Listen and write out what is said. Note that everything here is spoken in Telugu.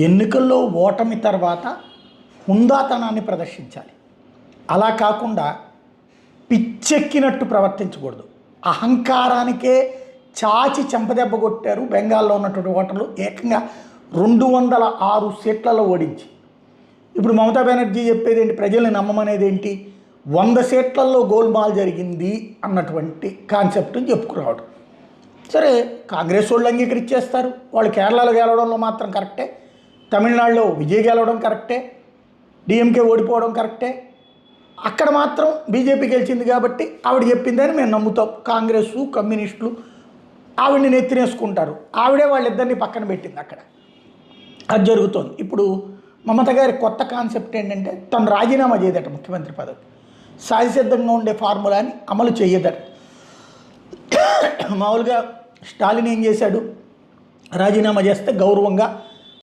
ఎన్నికల్లో ఓటమి తర్వాత హుందాతనాన్ని ప్రదర్శించాలి. అలా కాకుండా పిచ్చెక్కినట్టు ప్రవర్తించకూడదు. అహంకారానికే చాచి చెంపదెబ్బ కొట్టారు బెంగాల్లో ఉన్నటువంటి ఓటర్లు, ఏకంగా 206 సీట్లలో ఓడించి. ఇప్పుడు మమతా బెనర్జీ చెప్పేది ఏంటి, ప్రజల్ని నమ్మమనేది ఏంటి, 100 సీట్లలో గోల్మాల్ జరిగింది అన్నటువంటి కాన్సెప్ట్ని చెప్పుకురావడం. సరే, కాంగ్రెస్ వాళ్ళు అంగీకరించేస్తారు, వాళ్ళు కేరళలో గెలవడంలో మాత్రం కరెక్టే, తమిళనాడులో విజయ్ గెలవడం కరెక్టే, డిఎంకే ఓడిపోవడం కరెక్టే, అక్కడ మాత్రం బీజేపీ గెలిచింది కాబట్టి ఆవిడ చెప్పిందని మేము నమ్ముతాం. కాంగ్రెస్ కమ్యూనిస్టులు ఆవిడని నెత్తినేసుకుంటారు. ఆవిడే వాళ్ళిద్దరిని పక్కన పెట్టింది అక్కడ. అది జరుగుతోంది. ఇప్పుడు మమత గారి కొత్త కాన్సెప్ట్ ఏంటంటే, తను రాజీనామా చేయదట ముఖ్యమంత్రి పదవి, సహజసిద్ధంగా ఉండే ఫార్ములాని అమలు చేయదట. మామూలుగా స్టాలిన్ ఏం చేశాడు, రాజీనామా చేస్తే గౌరవంగా